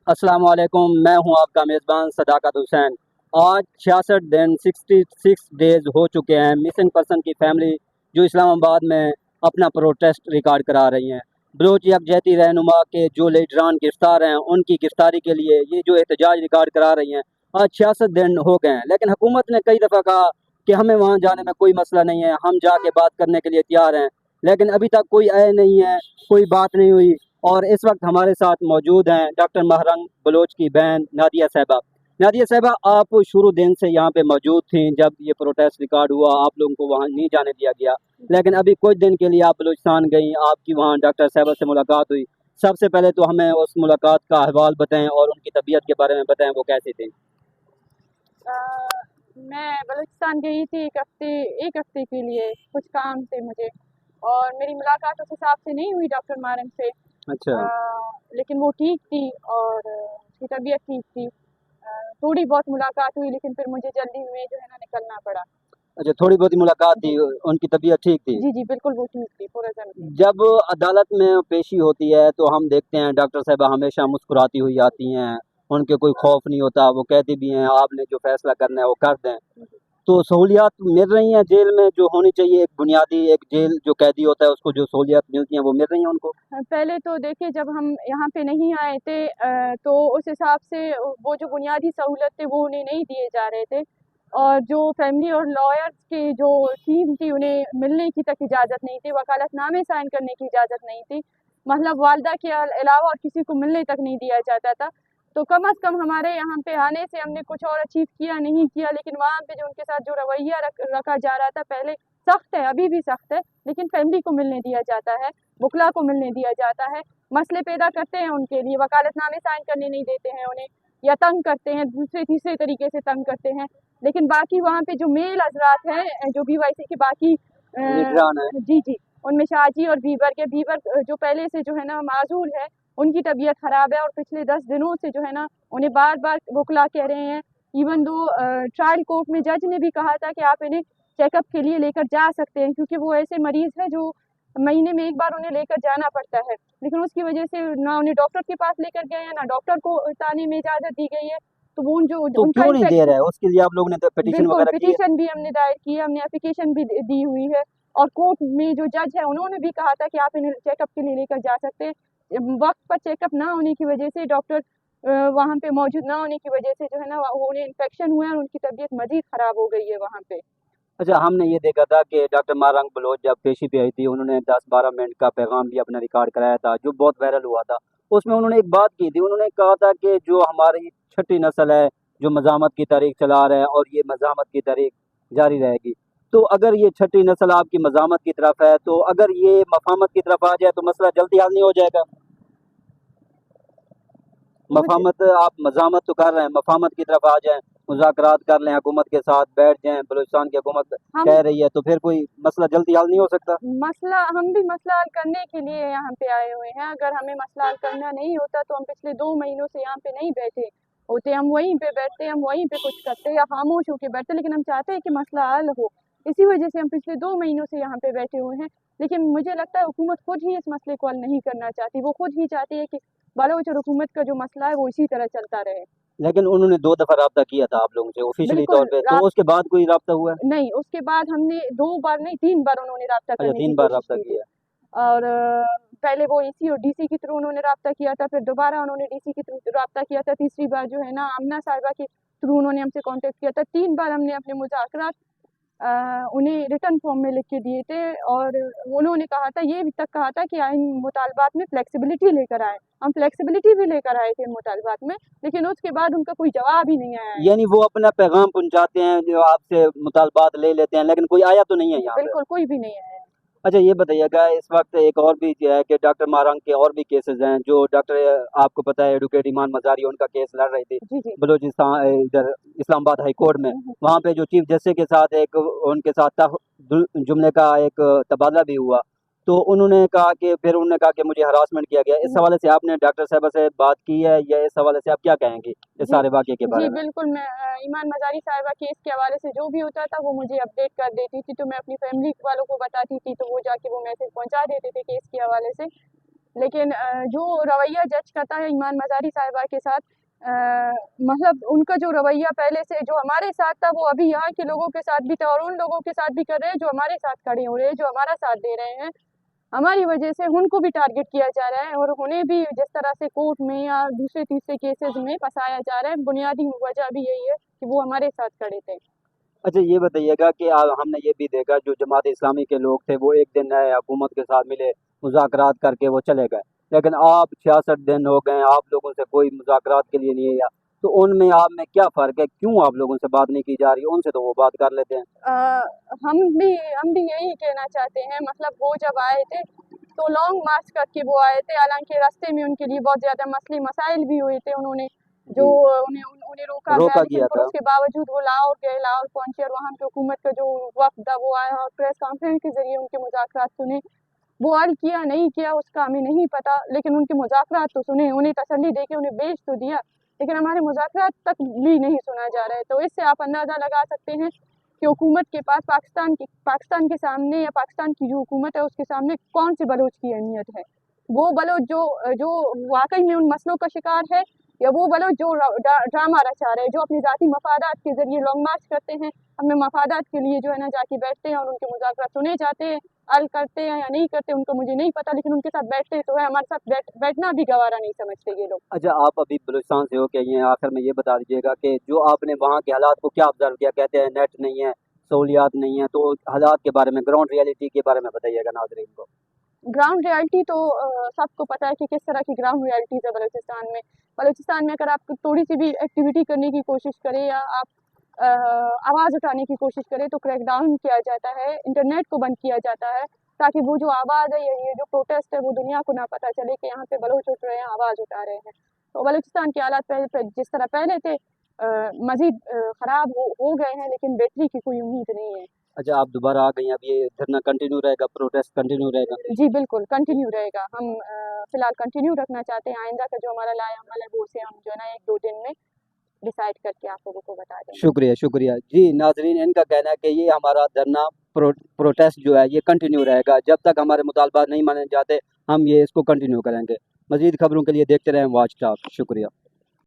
अस्सलाम वालेकुम, मैं हूं आपका मेज़बान सदाकत हुसैन। आज 66 दिन 66 डेज़ हो चुके हैं मिसिंग पर्सन की फैमिली जो इस्लामाबाद में अपना प्रोटेस्ट रिकॉर्ड करा रही हैं। बलोच यकजहती रहनुमा के जो लीडरान गिरफ्तार हैं उनकी गिरफ्तारी के लिए ये जो एहतजाज रिकॉर्ड करा रही हैं। आज 66 दिन हो गए हैं, लेकिन हुकूमत ने कई दफ़ा कहा कि हमें वहाँ जाने में कोई मसला नहीं है, हम जाके बात करने के लिए तैयार हैं, लेकिन अभी तक कोई आए नहीं है, कोई बात नहीं हुई। और इस वक्त हमारे साथ मौजूद हैं डॉक्टर महरंग बलोच की बहन नादिया साहिबा। नादिया साहिबा, आप शुरू दिन से यहाँ पे मौजूद थी जब ये प्रोटेस्ट रिकॉर्ड हुआ, आप लोगों को वहाँ नहीं जाने दिया गया, लेकिन अभी कुछ दिन के लिए आप बलूचिस्तान गई, आपकी वहाँ डॉक्टर साहिबा से मुलाकात हुई। सबसे पहले तो हमें उस मुलाकात का अहवाल बताएं और उनकी तबीयत के बारे में बताएं, वो कैसी थी। मैं बलूचिस्तान गई थी एक हफ्ते के लिए, कुछ काम से मुझे, और मेरी मुलाकात उस हिसाब से नहीं हुई डॉक्टर मारन से। अच्छा लेकिन वो ठीक थी और उसकी तबीयत ठीक थी। थोड़ी बहुत मुलाकात हुई, लेकिन फिर मुझे जल्दी में जो है ना निकलना पड़ा। अच्छा, थोड़ी बहुत ही मुलाकात थी, उनकी तबीयत ठीक थी। जी जी बिल्कुल, वो ठीक थी पूरा जल्दी। जब अदालत में पेशी होती है तो हम देखते हैं डॉक्टर साहबा हमेशा मुस्कुराती हुई आती हैं, उनके कोई खौफ नहीं होता, वो कहती भी हैं आपने जो फैसला करना है वो कर दें। तो सहूलियात मिल रही हैं जेल में जो होनी चाहिए, एक बुनियादी एक जेल जो कैदी होता है उसको जो सहूलियात मिलती हैं वो मिल रही हैं उनको। पहले तो देखिए, जब हम यहाँ पे नहीं आए थे तो उस हिसाब से वो जो बुनियादी सहूलत थे वो उन्हें नहीं दिए जा रहे थे, और जो फैमिली और लॉयर्स की जो टीम थी उन्हें मिलने की तक इजाज़त नहीं थी, वकालतनामे साइन करने की इजाज़त नहीं थी, मतलब वालदा के अलावा और किसी को मिलने तक नहीं दिया जाता था। तो कम अज़ कम हमारे यहाँ पे आने से हमने कुछ और अचीव किया नहीं किया, लेकिन वहाँ पे जो उनके साथ जो रवैया रखा जा रहा था पहले, सख्त है, अभी भी सख्त है, लेकिन फैमिली को मिलने दिया जाता है, बुकला को मिलने दिया जाता है, मसले पैदा करते हैं उनके लिए, वकालतनामे साइन करने नहीं देते हैं उन्हें, या तंग करते हैं, दूसरे तीसरे तरीके से तंग करते हैं। लेकिन बाकी वहाँ पे जो मेल हजरात हैं, जो BYC के बाकी निगरान है। जी जी, उनमें शाहजी और बीबर जो पहले से जो है ना माजूल है, उनकी तबीयत ख़राब है, और पिछले 10 दिनों से जो है ना उन्हें बार बार वकला कह रहे हैं। इवन दो ट्रायल कोर्ट में जज ने भी कहा था कि आप इन्हें चेकअप के लिए लेकर जा सकते हैं, क्योंकि वो ऐसे मरीज़ है जो महीने में एक बार उन्हें लेकर जाना पड़ता है, लेकिन उसकी वजह से ना उन्हें डॉक्टर के पास लेकर गए हैं, ना डॉक्टर को ताने में इजाज़त दी गई है। तो वो जो तो उनका क्यों नहीं दे रहा इन्फेक्शन, है, उसके लिए आप लोगों ने पिटीशन बिल्कुल वगैरह की है? पिटीशन भी हमने दायर की है, हमने एप्लीकेशन भी दी हुई है, और कोर्ट में जो जज है उन्होंने भी कहा था कि आप इन्हें चेकअप के लिए लेकर जा सकते हैं। वक्त पर चेकअप ना होने की वजह से, डॉक्टर वहाँ पे मौजूद ना होने की वजह से जो है ना उन्हें इन्फेक्शन हुआ है और उनकी तबीयत मजीद ख़राब हो गई है वहाँ पे। अच्छा, हमने ये देखा था कि डॉक्टर मारंग बलोच जब पेशी पे आई थी उन्होंने 10-12 मिनट का पैगाम भी अपना रिकॉर्ड कराया था जो बहुत वायरल हुआ था। उसमें उन्होंने एक बात की थी, उन्होंने कहा था कि जो हमारी छठी नस्ल है जो मज़ामत की तारीख चला रहा है और ये मज़ामत की तारीख जारी रहेगी। तो अगर ये छठी नस्ल आपकी मज़ामत की तरफ है तो अगर ये मफामत की तरफ आ जाए तो मसला जल्दी हल नहीं हो जाएगा? मुझे मफामत, आप मज़ामत तो कर रहे हैं, मफामत की तरफ आ जाएं, मुज़ाकरात कर लें, हुकूमत के साथ बैठ जाएं, बलूचिस्तान की हुकूमत हम कह रही है तो फिर कोई मसला जल्दी हल नहीं हो सकता? हम भी मसला हल करने के लिए यहाँ पे आए हुए हैं। अगर हमें मसला हल करना नहीं होता तो हम पिछले 2 महीनों से यहाँ पे नहीं बैठे होते, हम वहीं पे बैठते, हम वहीं पे कुछ करते या खामोश होके बैठते, लेकिन हम चाहते हैं कि मसला हल हो। इसी वजह से हम पिछले 2 महीनों से यहाँ पे बैठे हुए हैं। लेकिन मुझे लगता है हुकूमत खुद ही इस मसले को हल नहीं करना चाहती, वो खुद ही चाहती है कि बलोच और हुकूमत का जो मसला है वो इसी तरह चलता रहे। लेकिन उन्होंने 2 दफ़ा राब्ता किया था आप लोगों से ऑफ़िशियली बिल्कुल तौर पे, तो राब उसके बाद कोई राब्ता हुआ है? नहीं, उसके बाद हमने 2 बार नहीं 3 बार उन्होंने राब्ता अच्छा, करने की 3 बार कोशिश राब्ता की थी। किया है। और पहले वो EC और DC के थ्रू उन्होंने राब्ता किया था, फिर दोबारा उन्होंने DC के थ्रू राब्ता किया था, तीसरी बार जो है ना आमना साहिबा के थ्रू उन्होंने हमसे कॉन्टैक्ट किया था। 3 बार हमने अपने मुज़ाकरात उन्हें रिटर्न फॉर्म में लिख के दिए थे, और उन्होंने कहा था, ये भी तक कहा था कि इन मुतालबात में फ्लेक्सिबिलिटी लेकर आएँ। हम फ्लेक्सिबिलिटी भी लेकर आए थे इन मुतालबात में, लेकिन उसके बाद उनका कोई जवाब ही नहीं आया है। यानी वो अपना पैगाम पहुँचाते हैं, जो आपसे मुतालबात ले लेते हैं, लेकिन कोई आया तो नहीं है यहाँ पे? बिल्कुल, कोई भी नहीं आया है। अच्छा, ये बताइएगा इस वक्त एक और भी जो है कि डॉक्टर मारंग के और भी केसेस हैं जो डॉक्टर, आपको पता है एडवोकेट ईमान मज़ारी उनका केस लड़ रही थी जी, जी। बलूचिस्तान इधर इस्लामाबाद हाई कोर्ट में। हुँ, वहाँ पे जो चीफ जस्टिस के साथ एक उनके साथ जुमले का एक तबादला भी हुआ, तो उन्होंने कहा कि फिर उन्होंने कहा कि मुझे हरासमेंट किया गया। इस हुँ। हवाले से आपने डॉक्टर साहबा से बात की है या इस हवाले से आप क्या कहेंगी इस जी, सारे वाक़े के जी, बारे में? बिल्कुल, मैं ईमान मज़ारी साहिबा केस के हवाले से जो भी होता था वो मुझे अपडेट कर देती थी, तो मैं अपनी फैमिली वालों को बताती थी, तो वो जाके वो मैसेज पहुँचा देते थे केस के हवाले से। لیکن جو رویہ جج کرتا ہے ایمان مزاری صاحبہ کے ساتھ، مطلب ان کا جو رویہ پہلے سے جو ہمارے ساتھ تھا وہ ابھی یہاں کے لوگوں کے ساتھ بھی تھا، اور ان لوگوں کے ساتھ بھی کر رہے ہیں جو ہمارے ساتھ کھڑے ہو رہے ہیں، جو ہمارا ساتھ دے رہے ہیں۔ ہماری وجہ سے ان کو بھی ٹارگٹ کیا جا رہا ہے، اور انہیں بھی جس طرح سے کورٹ میں یا دوسرے تیسرے کیسز میں پھنسایا جا رہا ہے، بنیادی وجہ بھی یہی ہے کہ وہ ہمارے ساتھ کھڑے تھے۔ اچھا یہ بتائیے گا کہ ہم نے یہ بھی دیکھا جو جماعت اسلامی کے لوگ تھے وہ ایک دن نئے حکومت کے ساتھ ملے، مذاکرات کر کے وہ چلے گئے، لیکن آپ 66 دن ہو گئے آپ لوگوں سے کوئی مذاکرات کے لیے نہیں آیا، تو ان میں آپ میں کیا فرق ہے؟ کیوں آپ لوگوں سے بات نہیں کی جا رہی؟ ان سے تو وہ بات کر لیتے ہیں۔ ہم بھی یہی کہنا چاہتے ہیں، مطلب وہ جب آئے تھے تو لانگ مارچ کر کے وہ آئے تھے، حالانکہ راستے میں ان کے لیے بہت زیادہ مسائل بھی ہوئے تھے، انہوں نے جو انہیں روکا گیا، لیکن پھر اس کے باوجود وہ لاہور گئے، لاہور پہنچے اور وہاں کی حکومت کا جو وفد تھا وہ آیا اور پریس کانفرنس کے ذریعے ان کے مذاکرات سنے۔ وہ حل کیا نہیں کیا اس کا ہمیں نہیں پتا، لیکن ان کے مذاکرات تو سنے، انہیں تسلی دے کے انہیں بیچ تو دیا، لیکن ہمارے مذاکرات تک بھی نہیں سنا جا رہا ہے۔ تو اس سے آپ اندازہ لگا سکتے ہیں کہ حکومت کے پاس پاکستان کے سامنے یا پاکستان کی جو حکومت ہے اس کے سامنے کون سی بلوچ کی اہمیت ہے۔ وہ بلوچ جو واقعی میں ان مسئلوں کا شکار ہے، یا وہ بلوچ جو ڈرامہ رچا رہے ہیں، جو اپنی ذاتی مفادات کے ذریعے لانگ مارچ کرتے ہیں، اپنے مفادات کے لیے جو ہے نا جا کے بیٹھتے ہیں اور ان کے مذاکرات سنے جاتے ہیں، حل کرتے ہیں یا نہیں کرتے ان کو مجھے نہیں پتا، لیکن ان کے ساتھ بیٹھتے تو ہے، ہمارے ساتھ بیٹھنا بھی گوارا نہیں سمجھتے یہ لوگ۔ اچھا آپ ابھی بلوچستان سے ہو کے یہ آخر میں یہ بتا دیجیے گا کہ جو آپ نے وہاں کے حالات کو کیا آبزرو کیا؟ کہتے ہیں نیٹ نہیں ہے، سہولیات نہیں ہیں، تو حالات کے بارے میں، گراؤنڈ ریئلٹی کے بارے میں بتائیے گا ناظرین کو۔ گراؤنڈ ریالٹی تو سب کو پتہ ہے کہ کس طرح کی گراؤنڈ ریالٹیز ہے بلوچستان میں۔ اگر آپ تھوڑی سی بھی ایکٹیویٹی کرنے کی کوشش کریں یا آپ آواز اٹھانے کی کوشش کریں تو کریک ڈاؤن کیا جاتا ہے، انٹرنیٹ کو بند کیا جاتا ہے، تاکہ وہ جو آواز ہے یا یہ جو پروٹیسٹ ہے وہ دنیا کو نہ پتہ چلے کہ یہاں پہ بلوچ اٹھ رہے ہیں، آواز اٹھا رہے ہیں۔ تو بلوچستان کے حالات جس طرح پہلے تھے مزید خراب ہو گئے ہیں، لیکن بہتری کی کوئی امید نہیں ہے۔ اچھا آپ دوبارہ آ گئی، اب یہ دھرنا کنٹینیو رہے گا، پروٹیسٹ کنٹینیو رہے گا؟ جی بالکل کنٹینیو رہے گا، ہم فی الحال کنٹینیو رکھنا چاہتے ہیں، آئندہ کا جو ہمارا لائحہ عمل ہے وہ اسے ہم جو ہے نا 1-2 دن میں ڈیسائیڈ کر کے آپ لوگوں کو بتا دیں گے۔ شکریہ جی ناظرین، ان کا کہنا ہے کہ یہ ہمارا دھرنا پروٹیسٹ جو ہے یہ کنٹینیو رہے گا، جب تک ہمارے مطالبات نہیں مانے جاتے ہم یہ اس کو کنٹینیو کریں گے۔ مزید خبروں کے لیے دیکھتے رہیں واچ ٹاک۔ شکریہ۔